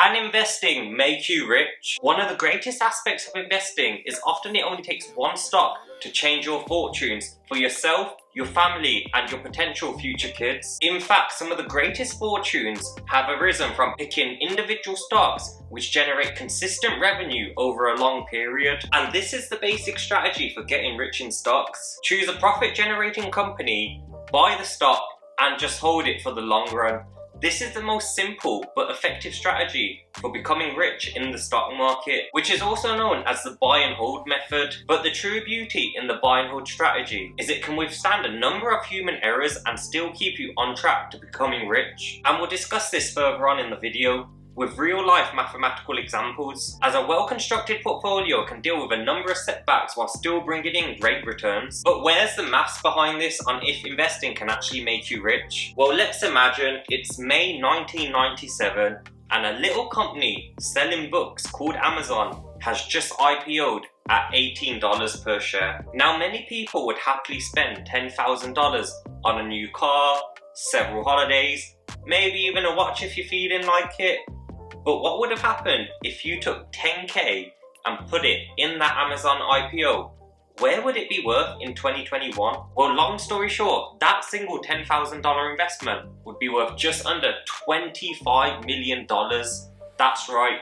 Can investing make you rich? One of the greatest aspects of investing is often it only takes one stock to change your fortunes for yourself, your family, and your potential future kids. In fact, some of the greatest fortunes have arisen from picking individual stocks which generate consistent revenue over a long period. And this is the basic strategy for getting rich in stocks. Choose a profit-generating company, buy the stock, and just hold it for the long run. This is the most simple but effective strategy for becoming rich in the stock market, which is also known as the buy and hold method. But the true beauty in the buy and hold strategy is it can withstand a number of human errors and still keep you on track to becoming rich. And we'll discuss this further on in the video with real-life mathematical examples, as a well-constructed portfolio can deal with a number of setbacks while still bringing in great returns. But where's the maths behind this on if investing can actually make you rich? Well, let's imagine it's May 1997 and a little company selling books called Amazon has just IPO'd at $18 per share. Now, many people would happily spend $10,000 on a new car, several holidays, maybe even a watch if you're feeling like it. But what would have happened if you took 10k and put it in that Amazon IPO? Where would it be worth in 2021? Well, long story short, that single $10,000 investment would be worth just under $25 million. That's right,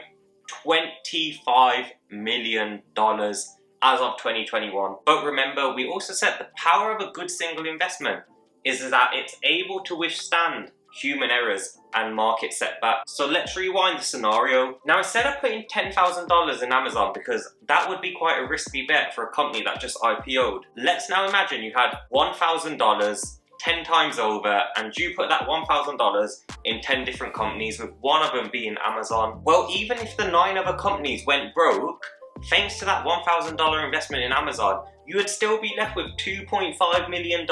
$25 million as of 2021. But remember, we also said the power of a good single investment is that it's able to withstand human errors and market setbacks. So let's rewind the scenario. Now, instead of putting $10,000 in Amazon, because that would be quite a risky bet for a company that just IPO'd, let's now imagine you had $1,000 10 times over, and you put that $1,000 in 10 different companies, with one of them being Amazon. Well, even if the 9 other companies went broke, thanks to that $1,000 investment in Amazon, you would still be left with $2.5 million.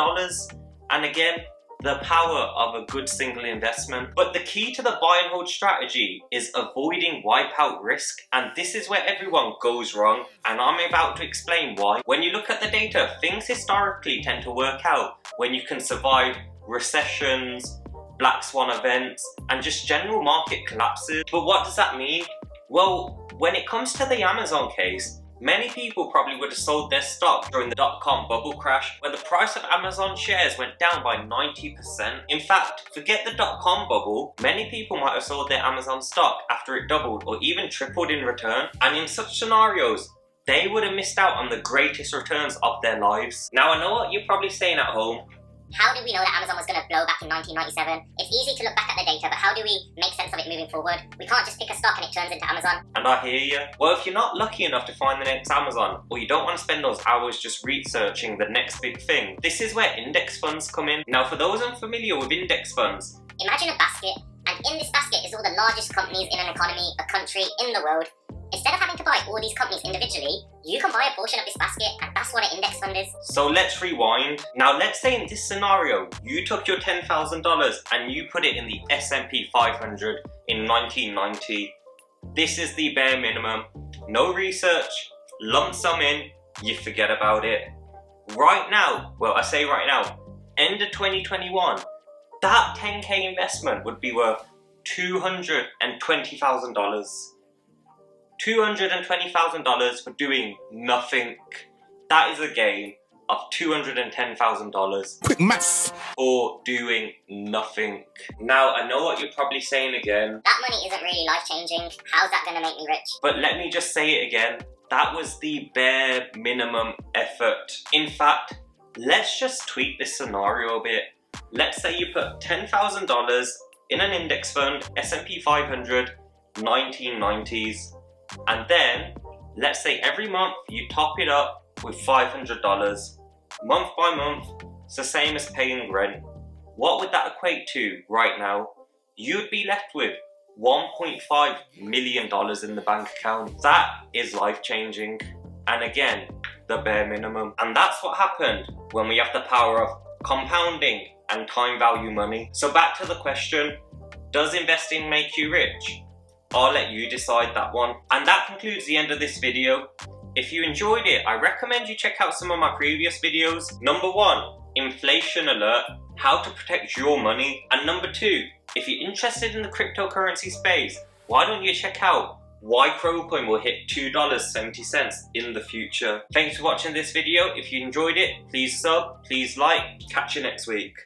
And again, the power of a good single investment. But the key to the buy and hold strategy is avoiding wipeout risk. And this is where everyone goes wrong. And I'm about to explain why. When you look at the data, things historically tend to work out when you can survive recessions, black swan events, and just general market collapses. But what does that mean? Well, when it comes to the Amazon case, many people probably would have sold their stock during the dot-com bubble crash, where the price of Amazon shares went down by 90%. In fact, forget the dot-com bubble, many people might have sold their Amazon stock after it doubled or even tripled in return. And in such scenarios, they would have missed out on the greatest returns of their lives. Now, I know what you're probably saying at home. How did we know that Amazon was going to blow back in 1997? It's easy to look back at the data, but how do we make sense of it moving forward? We can't just pick a stock and it turns into Amazon. And I hear you. Well, if you're not lucky enough to find the next Amazon, or you don't want to spend those hours just researching the next big thing, this is where index funds come in. Now, for those unfamiliar with index funds, imagine a basket, and in this basket is all the largest companies in an economy, a country, in the world. Instead of having to buy all these companies individually, you can buy a portion of this basket, and that's what an index fund is. So let's rewind. Now, let's say in this scenario, you took your $10,000 and you put it in the S&P 500 in 1990. This is the bare minimum. No research, lump sum in, you forget about it. Right now, well, I say right now, end of 2021, that 10k investment would be worth $220,000. $220,000 for doing nothing. That is a gain of $210,000. Quick maths. For doing nothing. Now, I know what you're probably saying again. That money isn't really life-changing. How's that going to make me rich? But let me just say it again. That was the bare minimum effort. In fact, let's just tweak this scenario a bit. Let's say you put $10,000 in an index fund, S&P 500, 1990s. And then, let's say every month you top it up with $500. Month by month, it's the same as paying rent. What would that equate to right now? You'd be left with $1.5 million in the bank account. That is life-changing. And again, the bare minimum. And that's what happened when we have the power of compounding and time value money. So back to the question, does investing make you rich? I'll let you decide that one. And that concludes the end of this video. If you enjoyed it, I recommend you check out some of my previous videos. Number 1, inflation alert, how to protect your money. And number 2, if you're interested in the cryptocurrency space, why don't you check out why Crowcoin will hit $2.70 in the future. Thanks for watching this video. If you enjoyed it, please sub, please like. Catch you next week.